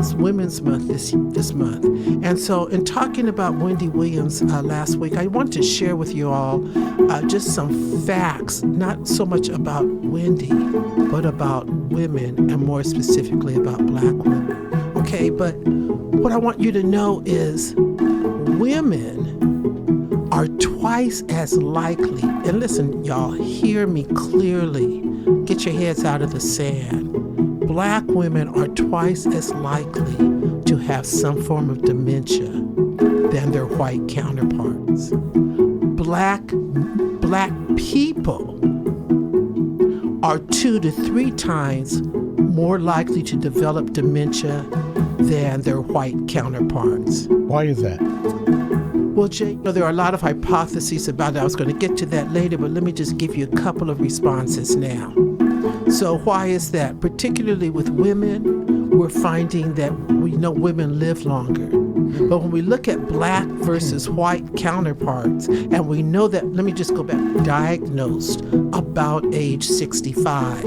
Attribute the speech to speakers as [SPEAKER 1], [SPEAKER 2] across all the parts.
[SPEAKER 1] is Women's Month this month. And so in talking about Wendy Williams last week, I want to share with you all just some facts, not so much about Wendy, but about women, and more specifically about Black women. Okay, but what I want you to know is women are twice as likely, and listen, y'all, hear me clearly, get your heads out of the sand. Black women are twice as likely to have some form of dementia than their white counterparts. Black people are 2 to 3 times more likely to develop dementia than their white counterparts.
[SPEAKER 2] Why is that?
[SPEAKER 1] Well, Jay, there are a lot of hypotheses about it. I was going to get to that later, but let me just give you a couple of responses now. So why is that? Particularly with women, we're finding that we know women live longer. But when we look at Black versus white counterparts, and we know that, let me just go back, diagnosed about age 65.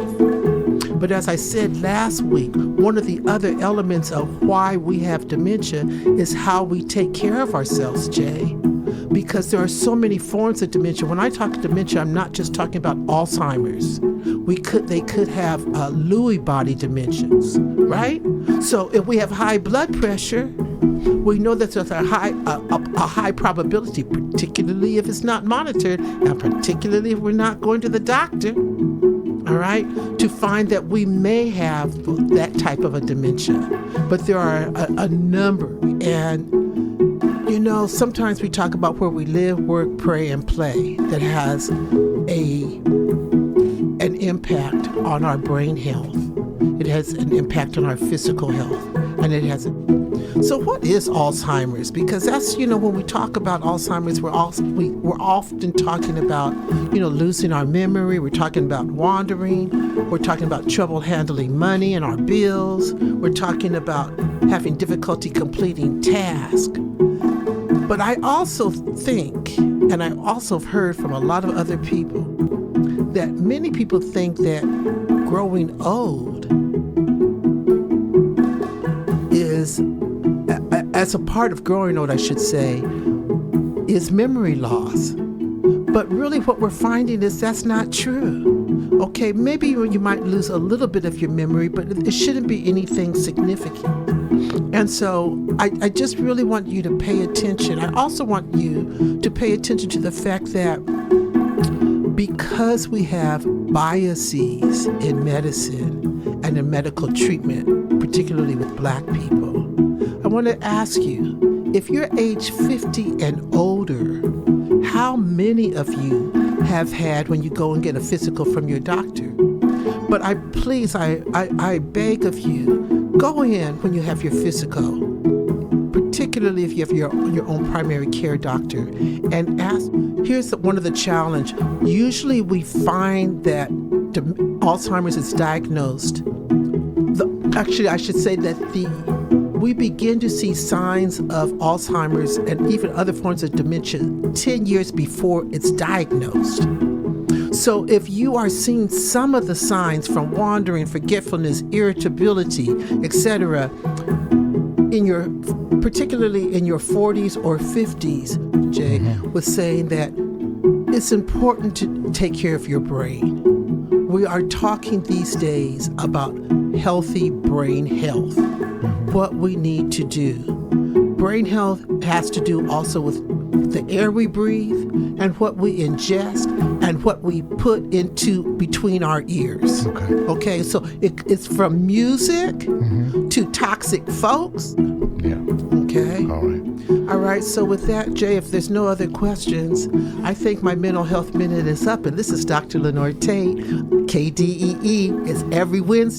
[SPEAKER 1] But as I said last week, one of the other elements of why we have dementia is how we take care of ourselves, Jay. Because there are so many forms of dementia. When I talk dementia, I'm not just talking about Alzheimer's. They could have Lewy body dementias, right? So if we have high blood pressure, we know that there's a high probability, particularly if it's not monitored, and particularly if we're not going to the doctor, all right, to find that we may have that type of a dementia. But there are a number, and you know, sometimes we talk about where we live, work, pray, and play that has an impact on our brain health. It has an impact on our physical health, and it has. So what is Alzheimer's? Because that's, you know, when we talk about Alzheimer's, we're often talking about, you know, losing our memory. We're talking about wandering. We're talking about trouble handling money and our bills. We're talking about having difficulty completing tasks. But I also think, and I also have heard from a lot of other people, that many people think that growing old is, as a part of growing old, I should say, is memory loss. But really what we're finding is that's not true. Okay, maybe you might lose a little bit of your memory, but it shouldn't be anything significant. And so I just really want you to pay attention. I also want you to pay attention to the fact that because we have biases in medicine and in medical treatment, particularly with Black people, I want to ask you, if you're age 50 and older, how many of you have had when you go and get a physical from your doctor? But I beg of you, go in when you have your physical, particularly if you have your own primary care doctor, and ask. Here's one of the challenge. Usually we find that Alzheimer's is diagnosed. Actually, I should say that we begin to see signs of Alzheimer's and even other forms of dementia 10 years before it's diagnosed. So if you are seeing some of the signs from wandering, forgetfulness, irritability, etc., particularly in your 40s or 50s, Jay, was saying that it's important to take care of your brain. We are talking these days about healthy brain health, what we need to do. Brain health has to do also with the air we breathe and what we ingest and what we put into between our ears. Okay, so it's from music to toxic folks.
[SPEAKER 2] Yeah.
[SPEAKER 1] Okay. All right. So with that, Jay, if there's no other questions, I think my mental health minute is up. And this is Dr. Lenore Tate. KDEE is every Wednesday.